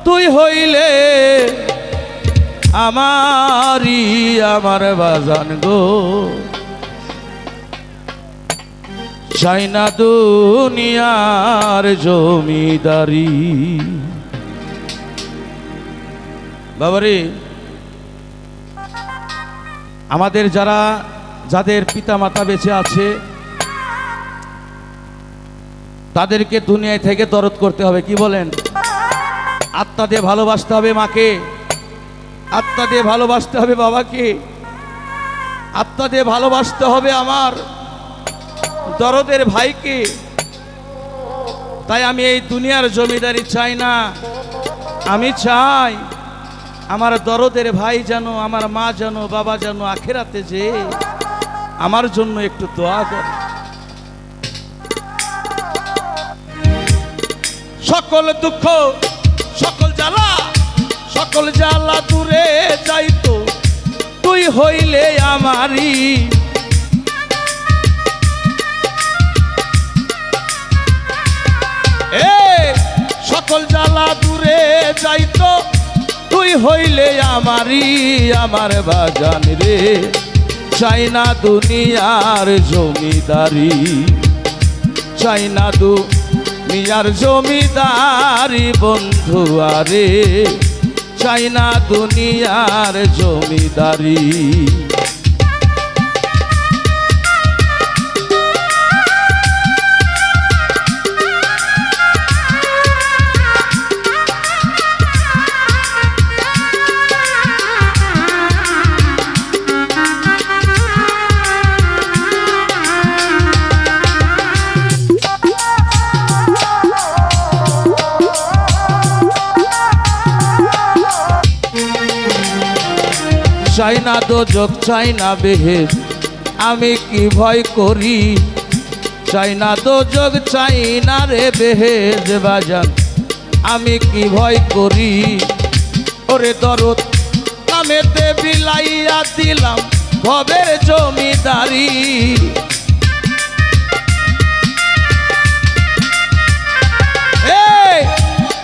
তুই হইলে আমারি আমার বাজান গো, চাই না দুনিয়ার জমিদারি। বাবারে, আমাদের যাদের পিতা মাতা বেঁচে আছে তাদেরকে দুনিয়ায় থেকে দরদ করতে হবে, কি বলেন? আত্মা দিয়ে ভালোবাসতে হবে মাকে, আত্মা দিয়ে ভালোবাসতে হবে বাবাকে, আত্মা দিয়ে ভালোবাসতে হবে আমার দরদের ভাইকে। তাই আমি এই দুনিয়ার জমিদারি চাই না, আমি চাই আমার দরদের ভাই যেন, আমার মা যেন, বাবা যেন আখিরাতে যে আমার জন্য একটু দোয়া করে। সকল দুঃখ সকল জ্বালা সকল জ্বালা দূরে যাইতো তুই হইলে আমারি। সকল জ্বালা দূরে যাইতো তুই হইলে আমারি আমার বাজান রে, চাই না দুনিয়ার জমিদারি, চাই না দুনিয়ার জমিদারি বন্ধু আরে, চাই না দুনিয়ার জমিদারি। চাই না দোজক চাই না বেহেশ আমি কি ভয় করি, চাই না দোজক চাই না রে বেহেশ বাজান আমি কি ভয় করি। ওরে দরদ নামেতে বিলাইয়া দিলাম ভবের জমিদারি,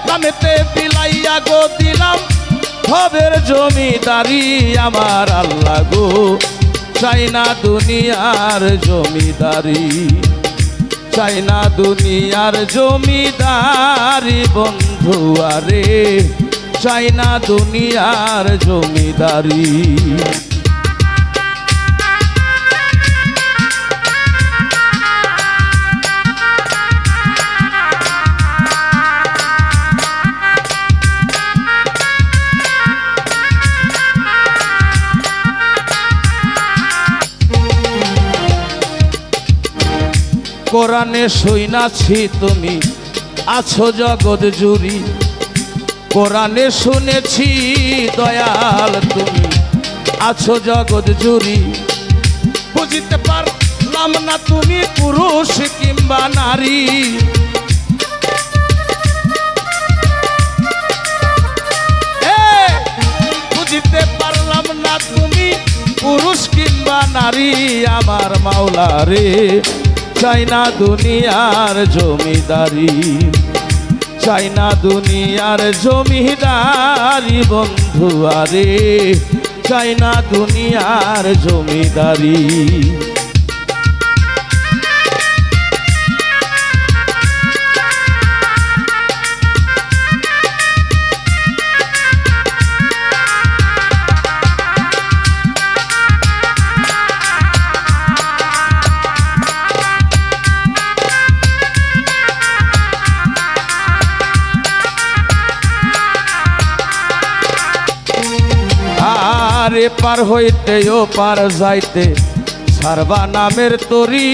নামেতে বিলাইয়া গো দিলাম ভবের জমিদারি আমার আল্লাহ গো, চাই না দুনিয়ার জমিদারি, চাই না দুনিয়ার জমিদারি বন্ধু আরে, চাই না দুনিয়ার জমিদারি। কোরআনে শুনাছি তুমি আছো জগৎ জুড়ি, কোরআনে শুনেছি দয়াল তুমি আছো জগৎ জুড়ি, বুঝিতে পারলাম না তুমি পুরুষ কিংবা নারী। বুঝিতে পারলাম না তুমি পুরুষ কিংবা নারী আমার মাওলা রে, চাই না দুনিয়ার জমিদারি, চাই না দুনিয়ার জমিদারি বন্ধু আরে, চাই না দুনিয়ার জমিদারি। এপার হইতে ওপার যাইতে সারবা নামের তরি,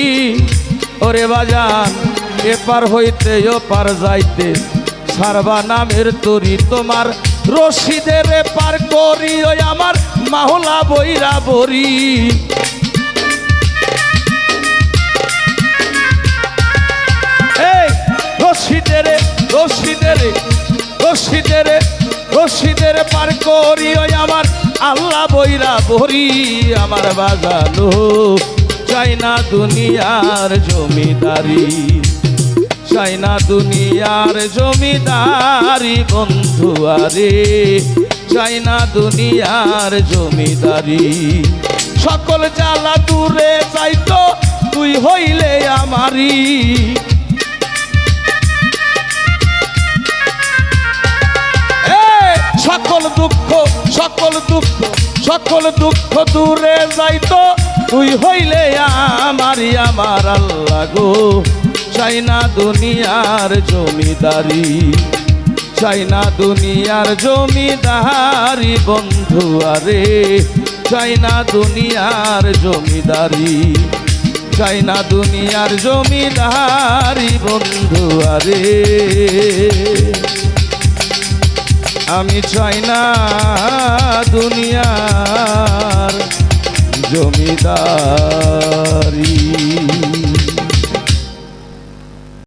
ওরে বাজান এপার হইতে ওপার যাইতে সারবা নামের তরি, তোমার রশিদের পার করি ওই আমার মাওলা বইরা বরি। রশিদের রশিদের রশিদের রশিদের পার করি ওই আমার আল্লাহ বইরা বরি আমার বাজানো, চাই না দুনিয়ার জমিদারি, চাই না দুনিয়ার জমিদারি বন্ধু আরে, চাই না দুনিয়ার জমিদারি। সকল জ্বালা দূরে যাইতো তুই হইলে আমারি, সকল দুঃখ সকল দুঃখ সকল দুঃখ দূরে যাইতো তুই হইলে আমারি। আমার আল্লাহ গো, চাই না দুনিয়ার জমিদারি, চাই না দুনিয়ার জমিদারি বন্ধু আরে, চাই না দুনিয়ার জমিদারি, চাই না দুনিয়ার জমিদারি বন্ধু আরে। আমি চাই না দুনিয়ার জমিদারি।